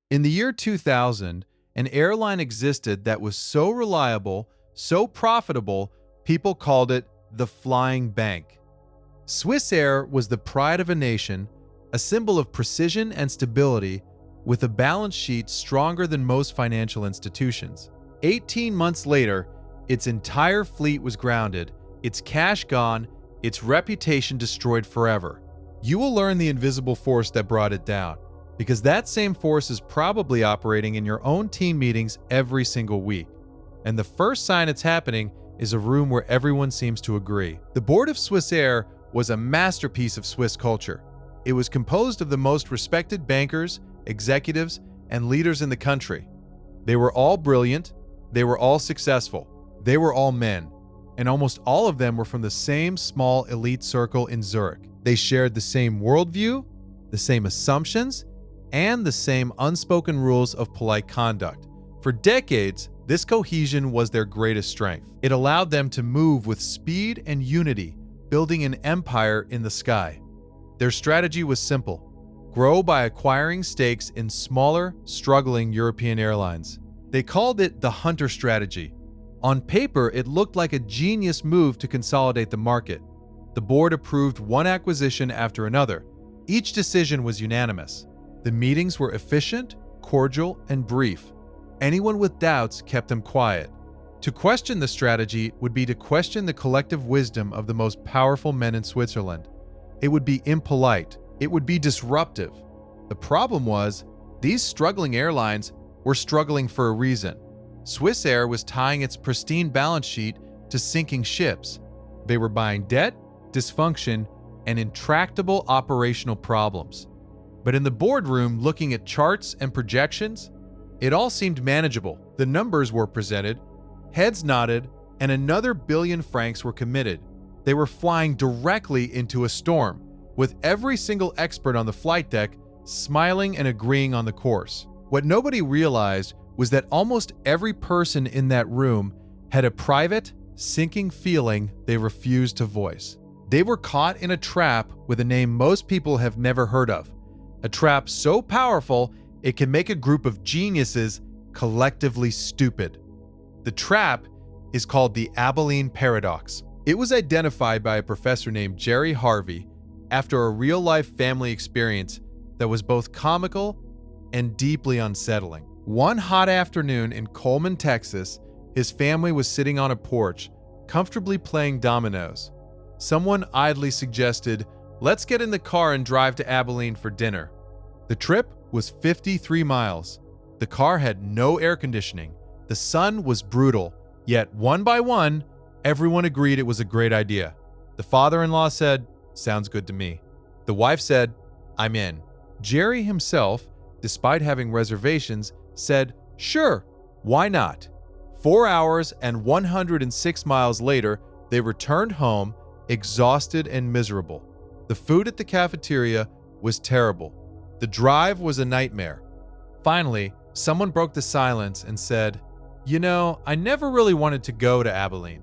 In the year 2000, an airline existed that was so reliable, so profitable, people called it the Flying Bank. Swissair was the pride of a nation, a symbol of precision and stability, with a balance sheet stronger than most financial institutions. 18 months later, its entire fleet was grounded, its cash gone, its reputation destroyed forever. You will learn the invisible force that brought it down, because that same force is probably operating in your own team meetings every single week. And the first sign it's happening is a room where everyone seems to agree. The board of Swissair was a masterpiece of Swiss culture. It was composed of the most respected bankers, executives, and leaders in the country. They were all brilliant, they were all successful, they were all men, and almost all of them were from the same small elite circle in Zurich. They shared the same worldview, the same assumptions, and the same unspoken rules of polite conduct. For decades, this cohesion was their greatest strength. It allowed them to move with speed and unity, building an empire in the sky. Their strategy was simple: grow by acquiring stakes in smaller, struggling European airlines. They called it the Hunter strategy. On paper, it looked like a genius move to consolidate the market. The board approved one acquisition after another. Each decision was unanimous. The meetings were efficient, cordial, and brief. Anyone with doubts kept them quiet. To question the strategy would be to question the collective wisdom of the most powerful men in Switzerland. It would be impolite. It would be disruptive. The problem was, these struggling airlines were struggling for a reason. Swissair was tying its pristine balance sheet to sinking ships. They were buying debt, dysfunction, and intractable operational problems. But in the boardroom, looking at charts and projections, it all seemed manageable. The numbers were presented, heads nodded, and another billion francs were committed. They were flying directly into a storm, with every single expert on the flight deck smiling and agreeing on the course. What nobody realized was that almost every person in that room had a private, sinking feeling they refused to voice. They were caught in a trap with a name most people have never heard of. A trap so powerful it can make a group of geniuses collectively stupid. The trap is called the Abilene Paradox. It was identified by a professor named Jerry Harvey after a real-life family experience that was both comical and deeply unsettling. One hot afternoon in Coleman, Texas, his family was sitting on a porch, comfortably playing dominoes. Someone idly suggested, "Let's get in the car and drive to Abilene for dinner." The trip was 53 miles. The car had no air conditioning. The sun was brutal, yet one by one, everyone agreed it was a great idea. The father-in-law said, "Sounds good to me." The wife said, "I'm in." Jerry himself, despite having reservations, said, "Sure, why not?" 4 hours and 106 miles later, they returned home, exhausted and miserable. The food at the cafeteria was terrible. The drive was a nightmare. Finally, someone broke the silence and said, "You know, I never really wanted to go to Abilene.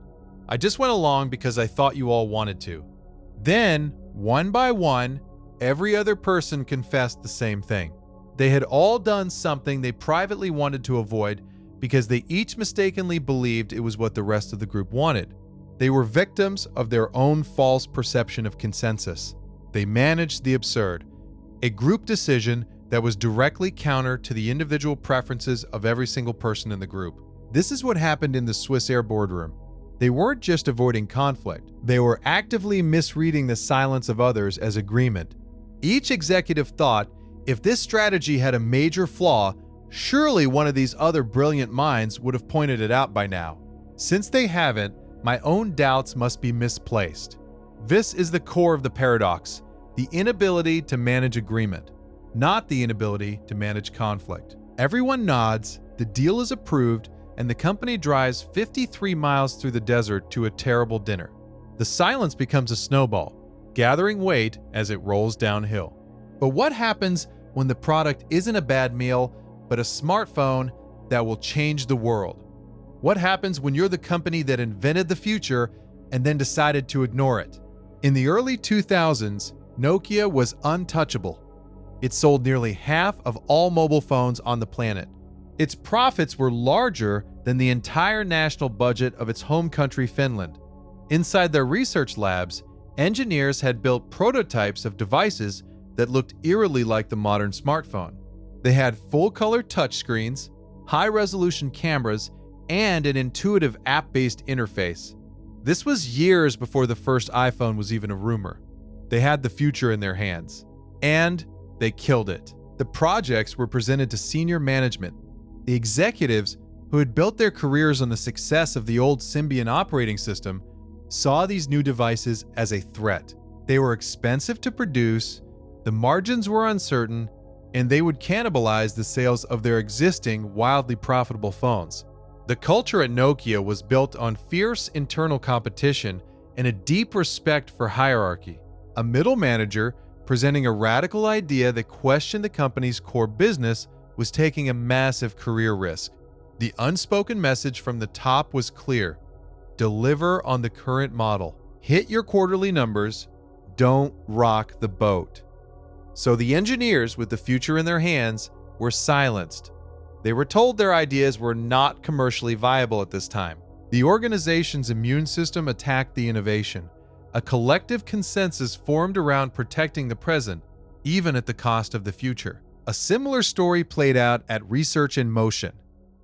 I just went along because I thought you all wanted to." Then, one by one, every other person confessed the same thing. They had all done something they privately wanted to avoid because they each mistakenly believed it was what the rest of the group wanted. They were victims of their own false perception of consensus. They managed the absurd, a group decision that was directly counter to the individual preferences of every single person in the group. This is what happened in the Swissair boardroom. They weren't just avoiding conflict. They were actively misreading the silence of others as agreement. Each executive thought, if this strategy had a major flaw, surely one of these other brilliant minds would have pointed it out by now. Since they haven't, my own doubts must be misplaced. This is the core of the paradox, the inability to manage agreement, not the inability to manage conflict. Everyone nods, the deal is approved, and the company drives 53 miles through the desert to a terrible dinner. The silence becomes a snowball, gathering weight as it rolls downhill. But what happens when the product isn't a bad meal, but a smartphone that will change the world? What happens when you're the company that invented the future and then decided to ignore it? In the early 2000s, Nokia was untouchable. It sold nearly half of all mobile phones on the planet. Its profits were larger than the entire national budget of its home country, Finland. Inside their research labs, engineers had built prototypes of devices that looked eerily like the modern smartphone. They had full-color touchscreens, high-resolution cameras, and an intuitive app-based interface. This was years before the first iPhone was even a rumor. They had the future in their hands. And they killed it. The projects were presented to senior management. The executives, who had built their careers on the success of the old Symbian operating system, saw these new devices as a threat. They were expensive to produce, the margins were uncertain, and they would cannibalize the sales of their existing, wildly profitable phones. The culture at Nokia was built on fierce internal competition and a deep respect for hierarchy. A middle manager presenting a radical idea that questioned the company's core business was taking a massive career risk. The unspoken message from the top was clear: deliver on the current model. Hit your quarterly numbers. Don't rock the boat. So the engineers with the future in their hands were silenced. They were told their ideas were not commercially viable at this time. The organization's immune system attacked the innovation. A collective consensus formed around protecting the present, even at the cost of the future. A similar story played out at Research in Motion,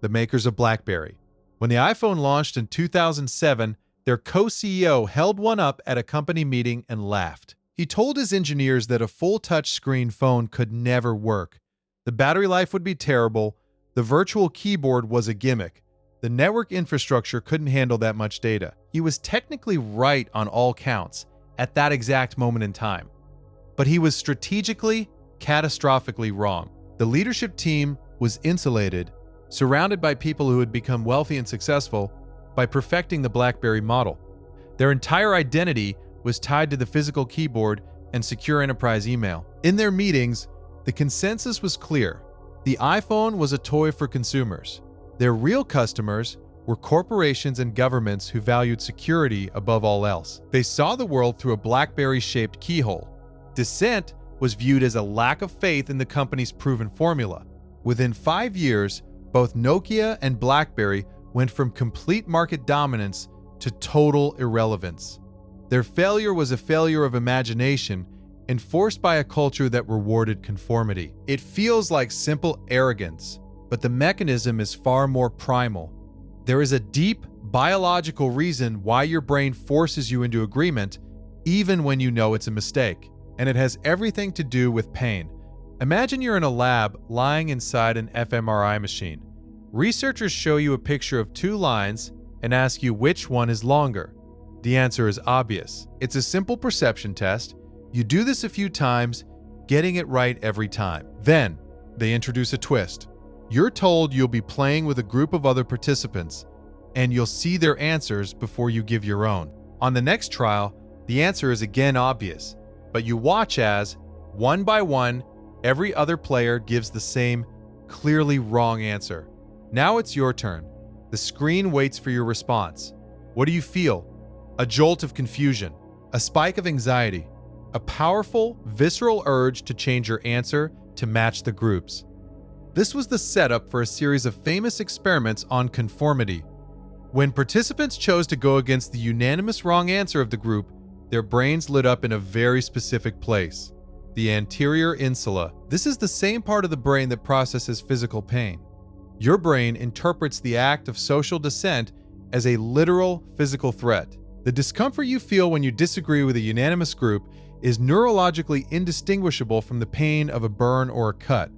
the makers of BlackBerry. When the iPhone launched in 2007, their co-CEO held one up at a company meeting and laughed. He told his engineers that a full touch-screen phone could never work. The battery life would be terrible, the virtual keyboard was a gimmick, the network infrastructure couldn't handle that much data. He was technically right on all counts at that exact moment in time. But he was strategically, catastrophically wrong. The leadership team was insulated, surrounded by people who had become wealthy and successful by perfecting the BlackBerry model. Their entire identity was tied to the physical keyboard and secure enterprise email. In their meetings, the consensus was clear. The iPhone was a toy for consumers. Their real customers were corporations and governments who valued security above all else. They saw the world through a BlackBerry-shaped keyhole. Dissent was viewed as a lack of faith in the company's proven formula. Within 5 years, both Nokia and BlackBerry went from complete market dominance to total irrelevance. Their failure was a failure of imagination, enforced by a culture that rewarded conformity. It feels like simple arrogance, but the mechanism is far more primal. There is a deep biological reason why your brain forces you into agreement, even when you know it's a mistake, and it has everything to do with pain. Imagine you're in a lab lying inside an fMRI machine. Researchers show you a picture of two lines and ask you which one is longer. The answer is obvious. It's a simple perception test. You do this a few times, getting it right every time. Then, they introduce a twist. You're told you'll be playing with a group of other participants, and you'll see their answers before you give your own. On the next trial, the answer is again obvious, but you watch as, one by one, every other player gives the same, clearly wrong answer. Now it's your turn. The screen waits for your response. What do you feel? A jolt of confusion, a spike of anxiety, a powerful, visceral urge to change your answer to match the group's. This was the setup for a series of famous experiments on conformity. When participants chose to go against the unanimous wrong answer of the group, their brains lit up in a very specific place, the anterior insula. This is the same part of the brain that processes physical pain. Your brain interprets the act of social dissent as a literal physical threat. The discomfort you feel when you disagree with a unanimous group is neurologically indistinguishable from the pain of a burn or a cut.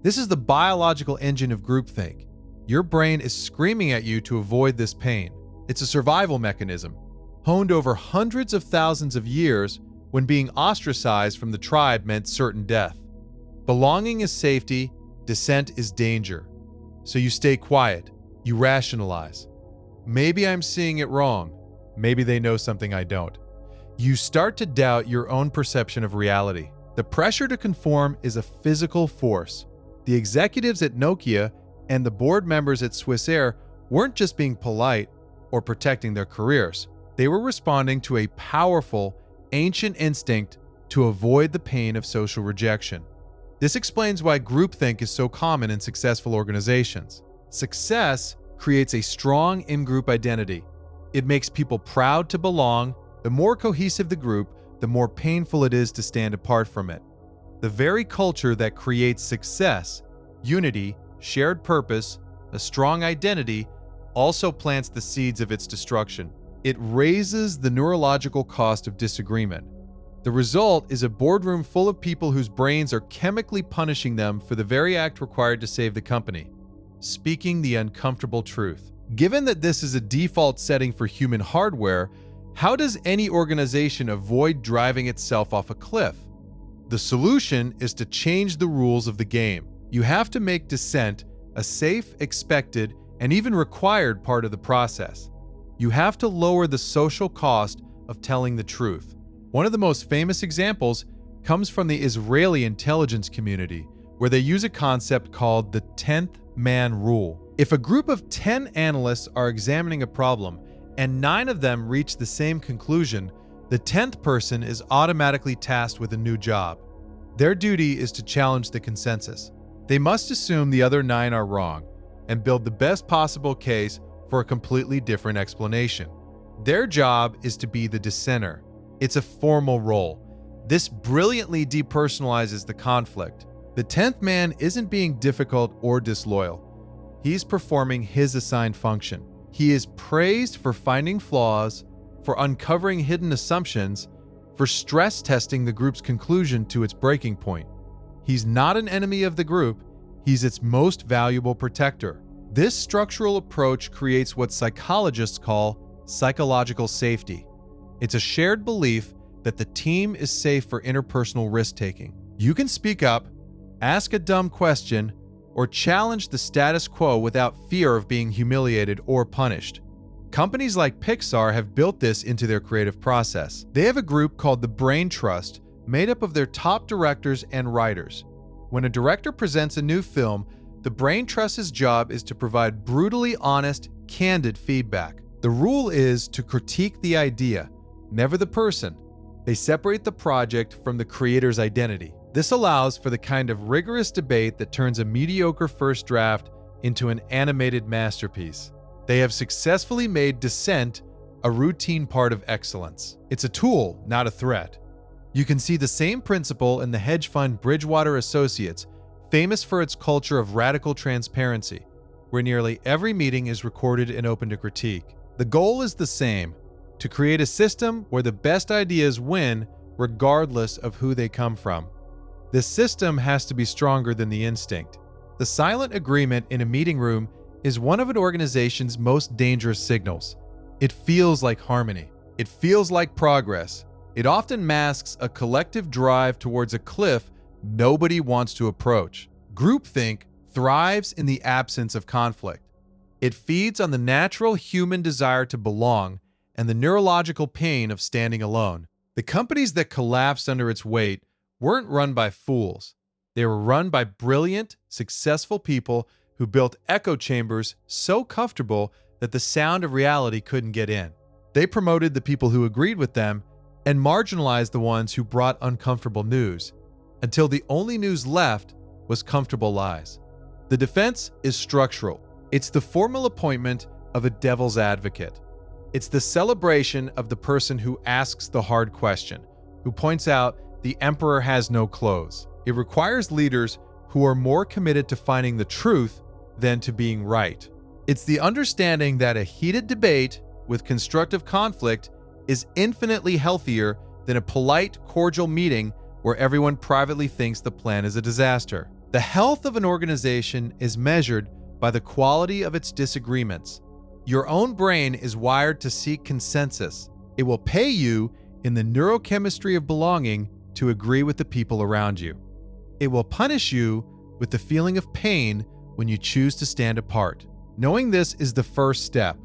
This is the biological engine of groupthink. Your brain is screaming at you to avoid this pain. It's a survival mechanism, honed over hundreds of thousands of years when being ostracized from the tribe meant certain death. Belonging is safety, dissent is danger. So you stay quiet, you rationalize. Maybe I'm seeing it wrong. Maybe they know something I don't. You start to doubt your own perception of reality. The pressure to conform is a physical force. The executives at Nokia and the board members at Swissair weren't just being polite or protecting their careers. They were responding to a powerful, ancient instinct to avoid the pain of social rejection. This explains why groupthink is so common in successful organizations. Success creates a strong in-group identity. It makes people proud to belong. The more cohesive the group, the more painful it is to stand apart from it. The very culture that creates success, unity, shared purpose, a strong identity, also plants the seeds of its destruction. It raises the neurological cost of disagreement. The result is a boardroom full of people whose brains are chemically punishing them for the very act required to save the company. Speaking the uncomfortable truth. Given that this is a default setting for human hardware, how does any organization avoid driving itself off a cliff? The solution is to change the rules of the game. You have to make dissent a safe, expected, and even required part of the process. You have to lower the social cost of telling the truth. One of the most famous examples comes from the Israeli intelligence community, where they use a concept called the 10th man rule. If a group of 10 analysts are examining a problem and 9 of them reach the same conclusion, the 10th person is automatically tasked with a new job. Their duty is to challenge the consensus. They must assume the other 9 are wrong and build the best possible case for a completely different explanation. Their job is to be the dissenter. It's a formal role. This brilliantly depersonalizes the conflict. The 10th man isn't being difficult or disloyal. He's performing his assigned function. He is praised for finding flaws, for uncovering hidden assumptions, for stress testing the group's conclusion to its breaking point. He's not an enemy of the group. He's its most valuable protector. This structural approach creates what psychologists call psychological safety. It's a shared belief that the team is safe for interpersonal risk-taking. You can speak up, ask a dumb question, or challenge the status quo without fear of being humiliated or punished. Companies like Pixar have built this into their creative process. They have a group called the Brain Trust, made up of their top directors and writers. When a director presents a new film, the Brain Trust's job is to provide brutally honest, candid feedback. The rule is to critique the idea, never the person. They separate the project from the creator's identity. This allows for the kind of rigorous debate that turns a mediocre first draft into an animated masterpiece. They have successfully made dissent a routine part of excellence. It's a tool, not a threat. You can see the same principle in the hedge fund Bridgewater Associates, famous for its culture of radical transparency, where nearly every meeting is recorded and open to critique. The goal is the same: to create a system where the best ideas win regardless of who they come from. This system has to be stronger than the instinct. The silent agreement in a meeting room is one of an organization's most dangerous signals. It feels like harmony. It feels like progress. It often masks a collective drive towards a cliff nobody wants to approach. Groupthink thrives in the absence of conflict. It feeds on the natural human desire to belong and the neurological pain of standing alone. The companies that collapsed under its weight weren't run by fools. They were run by brilliant, successful people who built echo chambers so comfortable that the sound of reality couldn't get in. They promoted the people who agreed with them and marginalized the ones who brought uncomfortable news, until the only news left was comfortable lies. The defense is structural. It's the formal appointment of a devil's advocate. It's the celebration of the person who asks the hard question, who points out the emperor has no clothes. It requires leaders who are more committed to finding the truth than to being right. It's the understanding that a heated debate with constructive conflict is infinitely healthier than a polite, cordial meeting where everyone privately thinks the plan is a disaster. The health of an organization is measured by the quality of its disagreements. Your own brain is wired to seek consensus. It will pay you in the neurochemistry of belonging to agree with the people around you. It will punish you with the feeling of pain when you choose to stand apart. Knowing this is the first step.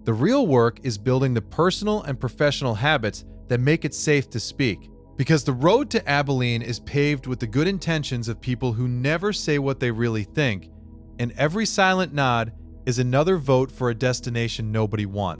The real work is building the personal and professional habits that make it safe to speak. Because the road to Abilene is paved with the good intentions of people who never say what they really think, and every silent nod is another vote for a destination nobody wants.